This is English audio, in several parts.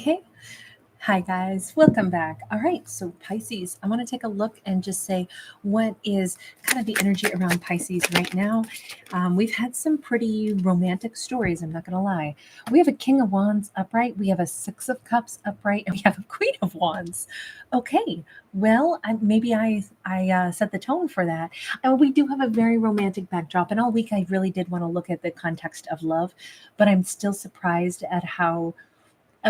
Okay. Hi, guys. Welcome back. All right. So, Pisces, I want to take a look and just say what is kind of the energy around Pisces right now. We've had some pretty romantic stories. I'm not going to lie. We have a King of Wands upright, we have a Six of Cups upright, and we have a Queen of Wands. Okay. Well, maybe I set the tone for that. We do have a very romantic backdrop, and all week I really did want to look at the context of love, but I'm still surprised at how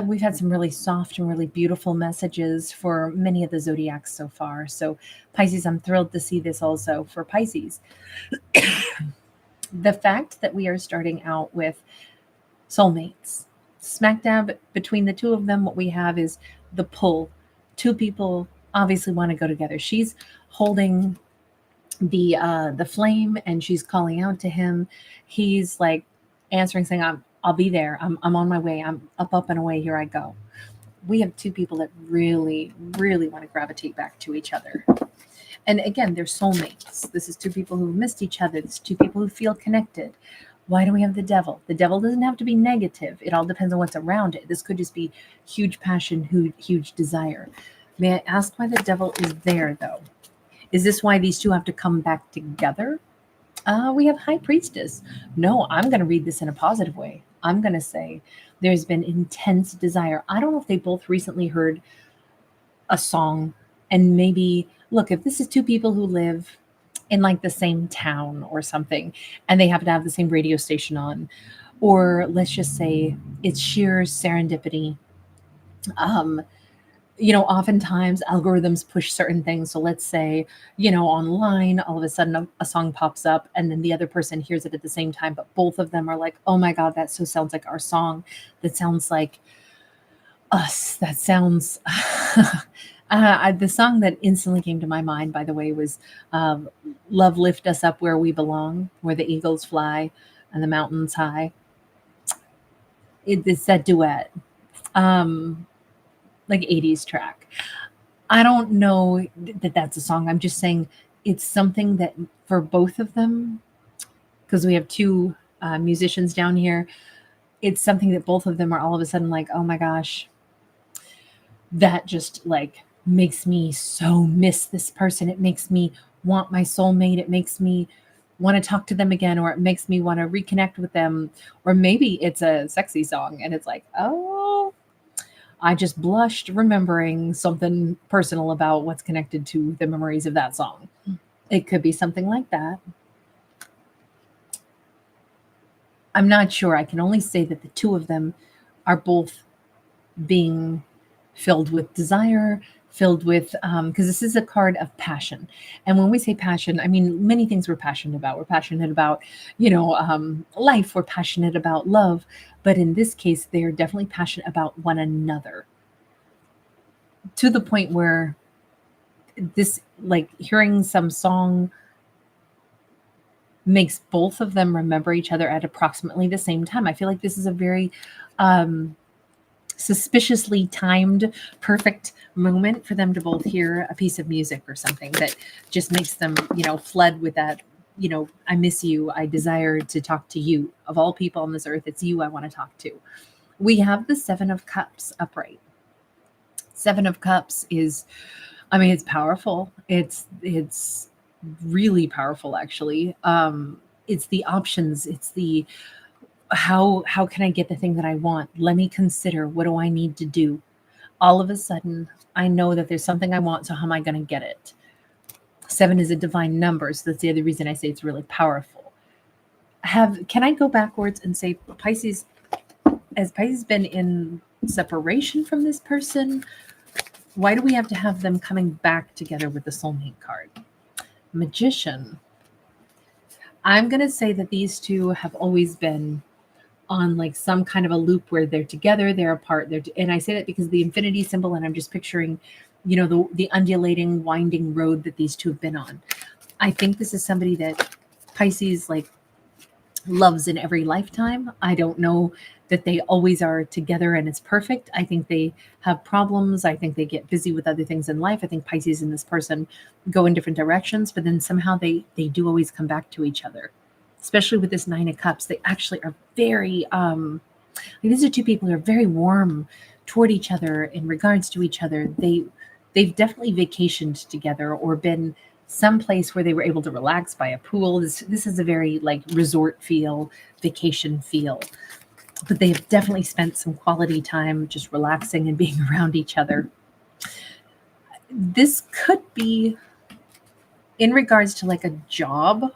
we've had some really soft and really beautiful messages for many of the zodiacs so far. So, Pisces, I'm thrilled to see this also for Pisces. The fact that we are starting out with soulmates, smack dab between the two of them, what we have is the pull. Two people obviously want to go together. She's holding the flame and she's calling out to him. He's like answering, saying, I'll be there. I'm on my way. I'm up and away. Here I go. We have two people that really, really want to gravitate back to each other. And again, they're soulmates. This is two people who missed each other. This is two people who feel connected. Why do we have the devil? The devil doesn't have to be negative. It all depends on what's around it. This could just be huge passion, huge desire. May I ask why the devil is there, though? Is this why these two have to come back together? We have High Priestess. No, I'm going to read this in a positive way. I'm going to say there's been intense desire. I don't know if they both recently heard a song and maybe, look, if this is two people who live in like the same town or something and they happen to have the same radio station on, or let's just say it's sheer serendipity. Um, oftentimes algorithms push certain things. So let's say, online, all of a sudden a song pops up and then the other person hears it at the same time, but both of them are like, oh my God, that so sounds like our song. That sounds like us. That sounds, the song that instantly came to my mind, by the way, was Love Lift Us Up Where We Belong, where the eagles fly and the mountains high. It's that duet. Like 80s track. I don't know that that's a song. I'm just saying it's something that for both of them, because we have two musicians down here, it's something that both of them are all of a sudden like, oh my gosh, that just like makes me so miss this person. It makes me want my soulmate. It makes me want to talk to them again, or it makes me want to reconnect with them. Or maybe it's a sexy song and it's like, oh, I just blushed remembering something personal about what's connected to the memories of that song. It could be something like that. I'm not sure. I can only say that the two of them are both being filled with desire, filled with, because this is a card of passion. And when we say passion, I mean many things we're passionate about. We're passionate about, life. We're passionate about love. But in this case, they're definitely passionate about one another to the point where this, like hearing some song makes both of them remember each other at approximately the same time. I feel like this is a very suspiciously timed, perfect moment for them to both hear a piece of music or something that just makes them, flood with that, I miss you. I desire to talk to you. Of all people on this earth, it's you I want to talk to. We have the Seven of Cups upright. Seven of Cups is, it's powerful. It's really powerful, actually. It's the options. It's the how can I get the thing that I want? Let me consider, what do I need to do? All of a sudden, I know that there's something I want, so how am I going to get it? Seven is a divine number, so that's the other reason I say it's really powerful. Can I go backwards and say Pisces, has Pisces been in separation from this person? Why do we have to have them coming back together with the soulmate card? Magician. I'm going to say that these two have always been on like some kind of a loop where they're together, they're apart. And I say that because the infinity symbol, and I'm just picturing, the undulating, winding road that these two have been on. I think this is somebody that Pisces like loves in every lifetime. I don't know that they always are together and it's perfect. I think they have problems. I think they get busy with other things in life. I think Pisces and this person go in different directions, but then somehow they do always come back to each other, especially with this Nine of Cups. They actually are very, these are two people who are very warm, toward each other, in regards to each other. They've definitely vacationed together or been someplace where they were able to relax by a pool. This is a very like resort feel, vacation feel. But they have definitely spent some quality time just relaxing and being around each other. This could be in regards to like a job.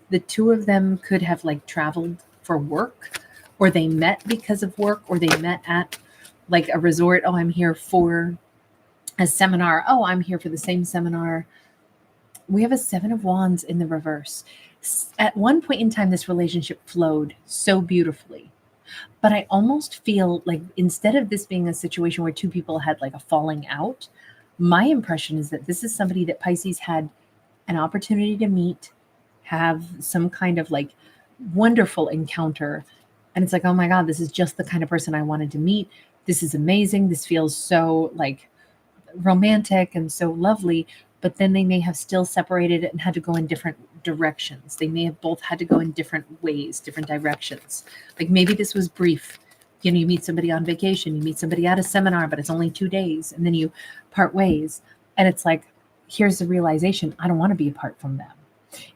The two of them could have like traveled for work, or they met because of work, or they met at like a resort. Oh, I'm here for a seminar. Oh, I'm here for the same seminar. We have a 7 of Wands in the reverse. At one point in time, this relationship flowed so beautifully. But I almost feel like instead of this being a situation where two people had like a falling out, my impression is that this is somebody that Pisces had an opportunity to meet, have some kind of like wonderful encounter. And it's like, oh my God, this is just the kind of person I wanted to meet. This is amazing. This feels so like romantic and so lovely. But then they may have still separated and had to go in different directions. They may have both had to go in different ways, different directions. Like maybe this was brief. You know, you meet somebody on vacation, you meet somebody at a seminar, but it's only 2 days, and then you part ways. And it's like, here's the realization, I don't want to be apart from them.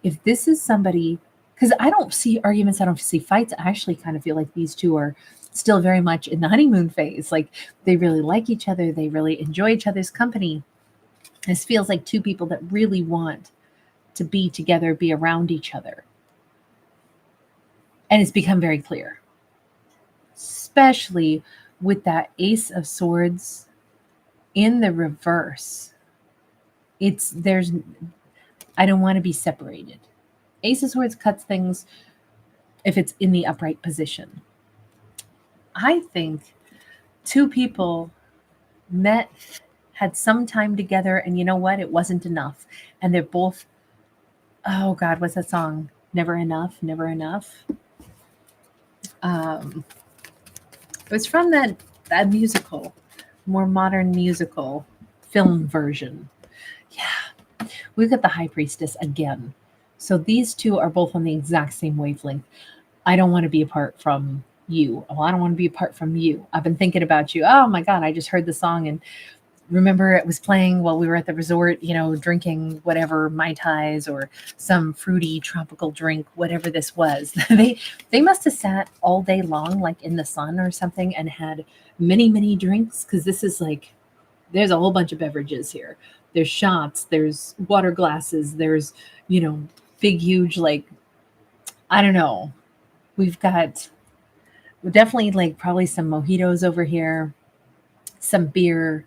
If this is somebody, because I don't see arguments, I don't see fights. I actually kind of feel like these two are still very much in the honeymoon phase. Like they really like each other. They really enjoy each other's company. This feels like two people that really want to be together, be around each other. And it's become very clear, especially with that Ace of Swords in the reverse. I don't want to be separated. Ace of Swords cuts things if it's in the upright position. I think two people met, had some time together, and you know what? It wasn't enough. And they're both, oh God, what's that song? Never Enough, Never Enough. It was from that musical, more modern musical film version. Yeah. We've got the High Priestess again. So these two are both on the exact same wavelength. I don't want to be apart from you. Oh, I don't want to be apart from you. I've been thinking about you. Oh my God, I just heard the song and remember it was playing while we were at the resort, you know, drinking whatever Mai Tais or some fruity tropical drink, whatever this was. They must have sat all day long, like in the sun or something, and had many drinks, because this is like, there's a whole bunch of beverages here. There's shots, there's water glasses, there's, you know, big, huge, like, I don't know. We've got definitely like probably some mojitos over here, some beer,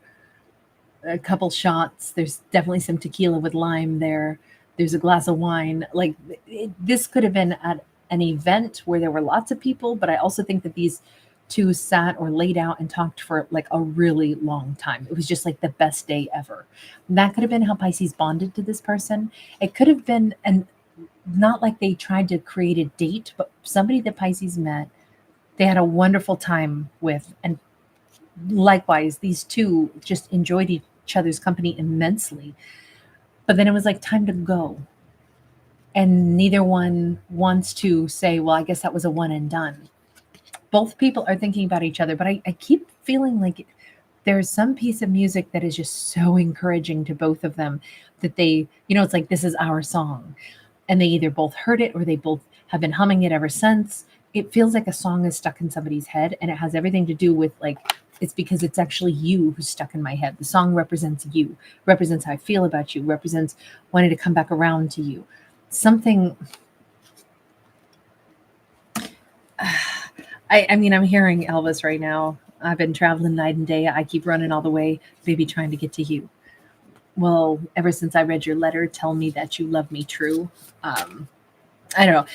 a couple shots. There's definitely some tequila with lime there. There's a glass of wine. Like this could have been at an event where there were lots of people, but I also think that these two sat or laid out and talked for like a really long time. It was just like the best day ever. And that could have been how Pisces bonded to this person. It could have been, and not like they tried to create a date, but somebody that Pisces met, they had a wonderful time with. And likewise, these two just enjoyed each other's company immensely. But then it was like time to go. And neither one wants to say, well, I guess that was a one and done. Both people are thinking about each other, but I keep feeling like there's some piece of music that is just so encouraging to both of them that they, you know, it's like, this is our song. And they either both heard it or they both have been humming it ever since. It feels like a song is stuck in somebody's head, and it has everything to do with like, it's because it's actually you who's stuck in my head. The song represents you, represents how I feel about you, represents wanting to come back around to you. Something, I mean, I'm hearing Elvis right now. I've been traveling night and day. I keep running all the way, maybe trying to get to you. Well, ever since I read your letter, tell me that you love me true. I don't know.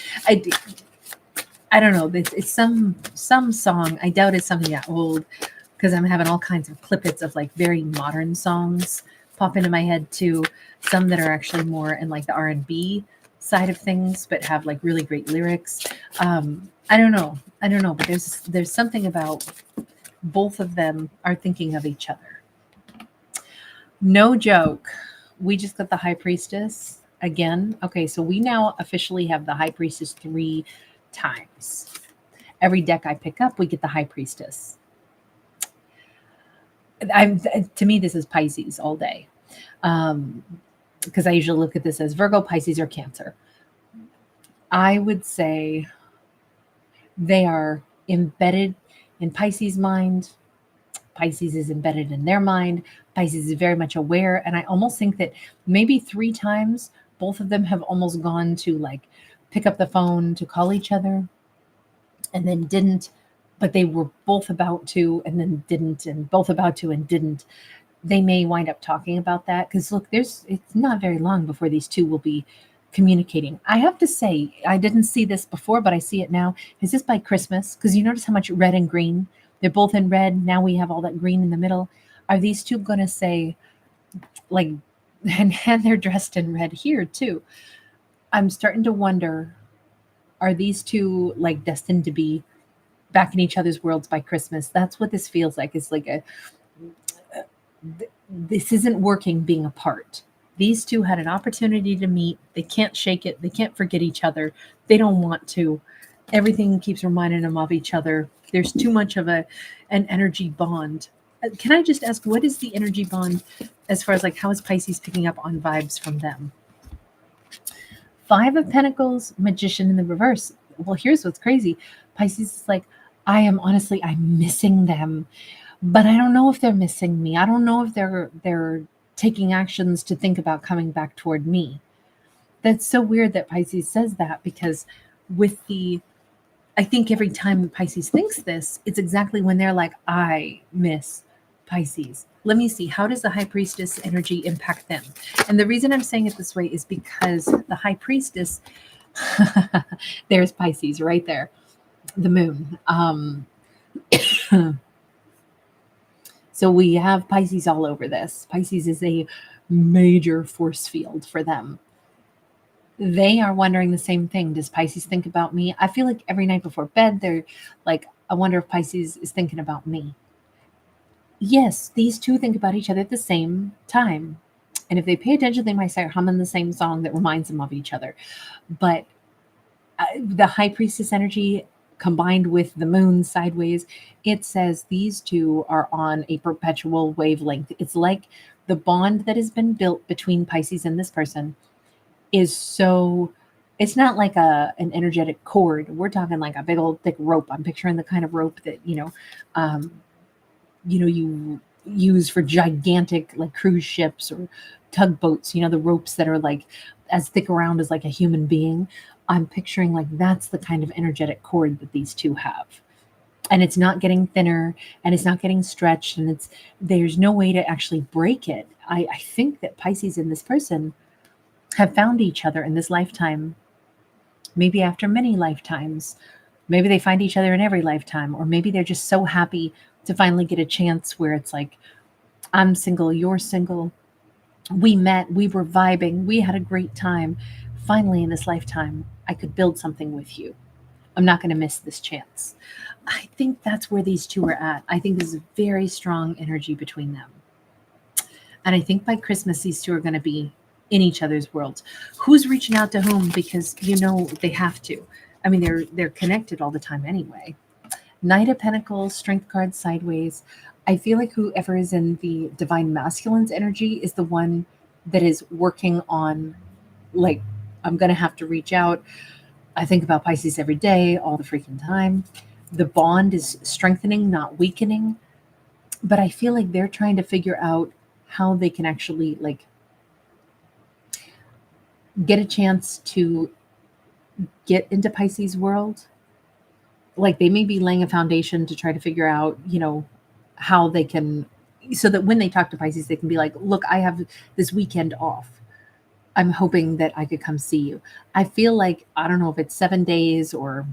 I don't know. It's some song. I doubt it's something that old, because I'm having all kinds of clippets of like very modern songs pop into my head too. Some that are actually more in like the R&B side of things, but have like really great lyrics. I don't know, but there's something about both of them are thinking of each other. No joke. We just got the High Priestess again. Okay, so we now officially have the High Priestess 3 times. Every deck I pick up, we get the High Priestess. To me, this is Pisces all day. Because I usually look at this as Virgo, Pisces, or Cancer. I would say they are embedded in Pisces' mind. Pisces is embedded in their mind. Pisces is very much aware. And I almost think that maybe 3 times both of them have almost gone to like pick up the phone to call each other and then didn't, but they were both about to and then didn't, and both about to and didn't. They may wind up talking about that because look, it's not very long before these two will be communicating. I have to say, I didn't see this before, but I see it now. Is this by Christmas? Because you notice how much red and green? They're both in red. Now we have all that green in the middle. Are these two going to say, like, and they're dressed in red here too? I'm starting to wonder, are these two like destined to be back in each other's worlds by Christmas? That's what this feels like. It's like this isn't working being apart. These two had an opportunity to meet. They can't shake it. They can't forget each other. They don't want to. Everything keeps reminding them of each other. There's too much of an energy bond. Can I just ask, what is the energy bond as far as like how is Pisces picking up on vibes from them? 5 of Pentacles, Magician in the reverse. Well, here's what's crazy. Pisces is like, I'm missing them, but I don't know if they're missing me. I don't know if they're taking actions to think about coming back toward me. That's so weird that Pisces says that, because I think every time Pisces thinks this, it's exactly when they're like, I miss Pisces. Let me see. How does the High Priestess energy impact them? And the reason I'm saying it this way is because the High Priestess, there's Pisces right there, the moon. So we have Pisces all over this. Pisces is a major force field for them. They are wondering the same thing. Does Pisces think about me? I feel like every night before bed, they're like, I wonder if Pisces is thinking about me. Yes, these two think about each other at the same time. And if they pay attention, they might start humming the same song that reminds them of each other. But the High Priestess energy combined with the moon sideways, it says these two are on a perpetual wavelength. It's like the bond that has been built between Pisces and this person is so, it's not like an energetic cord. We're talking like a big old thick rope. I'm picturing the kind of rope that, you use for gigantic like cruise ships or tugboats, the ropes that are like as thick around as like a human being. I'm picturing like that's the kind of energetic cord that these two have. And it's not getting thinner and it's not getting stretched, and there's no way to actually break it. I think that Pisces and this person have found each other in this lifetime, maybe after many lifetimes. Maybe they find each other in every lifetime, or maybe they're just so happy to finally get a chance where it's like, I'm single, you're single. We met, we were vibing, we had a great time. Finally, in this lifetime, I could build something with you. I'm not going to miss this chance. I think that's where these two are at. I think there's a very strong energy between them. And I think by Christmas, these two are going to be in each other's worlds. Who's reaching out to whom? Because they have to. I mean, they're connected all the time anyway. Knight of Pentacles, Strength card sideways. I feel like whoever is in the Divine Masculine's energy is the one that is working on, like, I'm going to have to reach out. I think about Pisces every day, all the freaking time. The bond is strengthening, not weakening. But I feel like they're trying to figure out how they can actually, like, get a chance to get into Pisces' world. Like, they may be laying a foundation to try to figure out, how they can, so that when they talk to Pisces, they can be like, look, I have this weekend off. I'm hoping that I could come see you. I feel like, I don't know if it's 7 days or,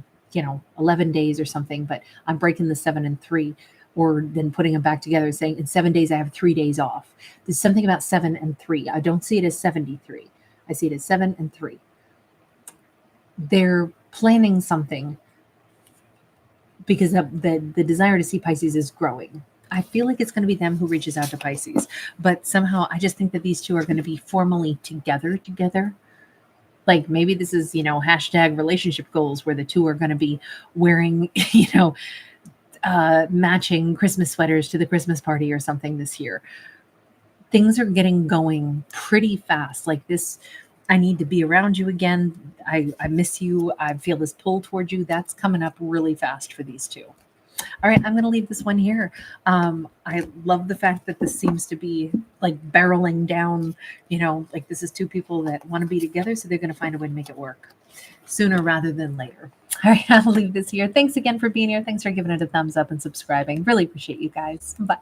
11 days or something, but I'm breaking the 7 and 3, or then putting them back together and saying, in 7 days, I have 3 days off. There's something about 7 and 3. I don't see it as 73. I see it as 7 and 3. They're planning something because the desire to see Pisces is growing. I feel like it's going to be them who reaches out to Pisces, but somehow I just think that these two are going to be formally together. Like, maybe this is, hashtag relationship goals, where the two are going to be wearing, matching Christmas sweaters to the Christmas party or something this year. Things are getting going pretty fast. Like this, I need to be around you again. I miss you. I feel this pull toward you. That's coming up really fast for these two. All right, I'm going to leave this one here. I love the fact that this seems to be like barreling down, like this is two people that want to be together, so they're going to find a way to make it work sooner rather than later. All right, I'll leave this here. Thanks again for being here. Thanks for giving it a thumbs up and subscribing. Really appreciate you guys. Bye.